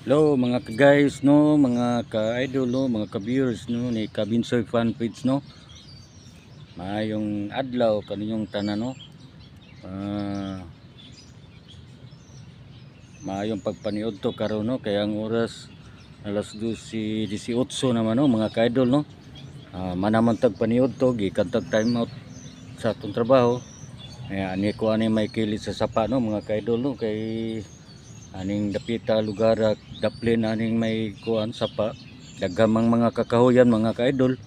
Hello mga ka-guys no, mga ka-idol no, mga ka-viewers no ni Kabinsoy fan page no. Maayong adlaw kaninyong tanan no. Maayong pagpaniud to karon no kay ang oras alas 12:18 naman no mga ka-idol no. Manaman tag paniud to gikan tag time out sa atong trabaho. Ani ko ani may kilit sa sapa no mga ka-idol no kay aning dapita lugar daplin aning may kuan sapa dagamang mga kakahuyan mga ka-idol,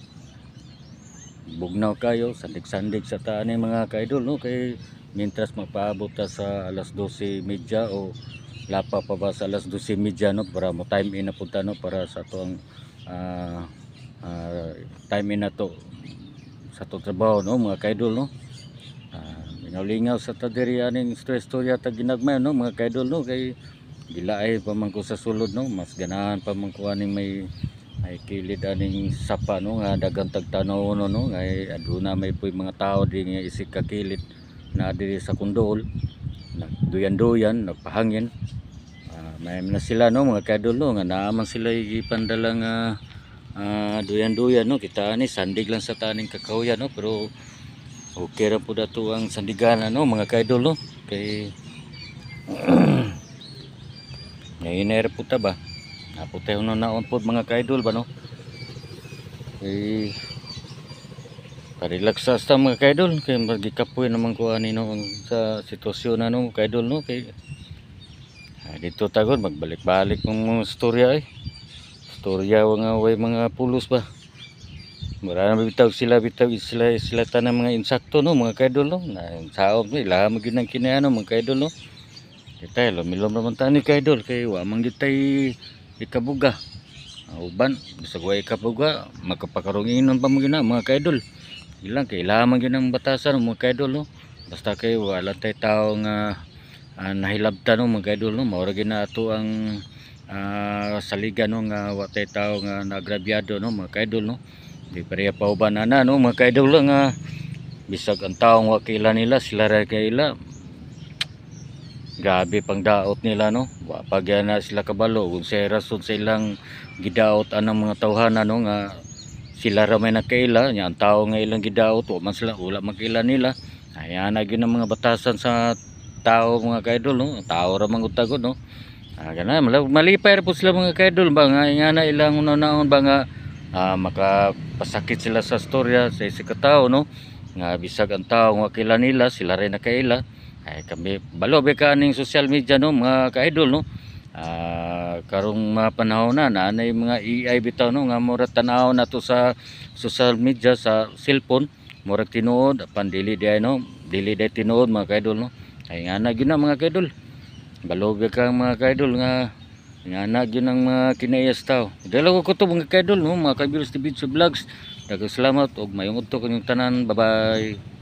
bugnaw kayo sandig-sandig sa taan mga ka-idol no kay mintras mapaabot ta sa alas 12:30 o lapa pa ba sa alas 12:30 no para mo time in na punta no para sa tuang time in na to sa to trabaho no mga ka-idol no. Lingaw sa tadiri aning istorya ta ginagmay no mga ka-idol no kay gilaay pa man ko sa sulod no mas ganahan pa man ko aning may kilid aning sapa no nga dagang tagtanaw no ngay aduna may puy mga tao di nga isig ka kilid na diri sa kundol nagduyan-duyan nagpahangin. May na sila no mga ka-idol no nga naaman sila ipandalang duyan-duyan no kita ani sandig lang sa taning kakahuyan no pero okay ra pud ato ang sandigan no mga ka-idol no kay ngayon po ta ba naputay no naon pod mga ka-idol ba no kay parelax sa mga ka-idol kay magikapoy naman ko ani no sa sitwasyon na no ka-idol no kay dito tagod magbalik-balik ng storya storya nga way mga pulos ba. Marami bitaw sila tanang mga insakto no mga ka-idol no na saom ni laha magyud nang kinaano mga ka-idol no. Kita lumilom naman tani ka-idol kay wa man gyud tay ikabuga. Uban bisag wa ikabuga makapakarunginon pa mo gyud na mga ka-idol. Ilang kay laha man gyud ang batasan mga ka-idol no. Basta kay wala tay tawo nga nahilabtan no mga ka-idol no. Mao ra gyud na ato ang saligan no nga wa tay tawo nga naagrabyado no mga ka-idol no. Di pareha pa uban ana no mga ka-idol lang bisag ang taong wakila nila sila ra kaila grabe pang daot nila no wa pagya na sila kabalo kung sa rason sa ilang gidaot anang mga tawhana no nga sila ra may nakaila nya ang tao nga ilang gidaot wa man sila wala makila nila ayan na gyud ang mga batasan sa tao mga ka-idol no tao ra man utagod no kana malipay ra po sila mga ka-idol ba nga na ilang una-naon ba nga makapasakit sila sa storya sa isang katao no nga bisag ang tao nga kila nila sila rin nakaila ay kami balobe ka ning social media no mga ka-idol no. Karong mga panahon na naanay mga AI bitaw no nga mura tanaw na to sa social media sa cellphone murag tinuod apan dili di no dili di tinuod mga ka-idol no ay nga na gyud na mga ka-idol balobe ka mga ka-idol nga nga yun ang mga kinayas tao. Dalawa ko to mga ka-idol no, mga ka-viewers ni Bitso Vlogs. Daghang salamat og mayong udto kanyang tanan. Bye bye.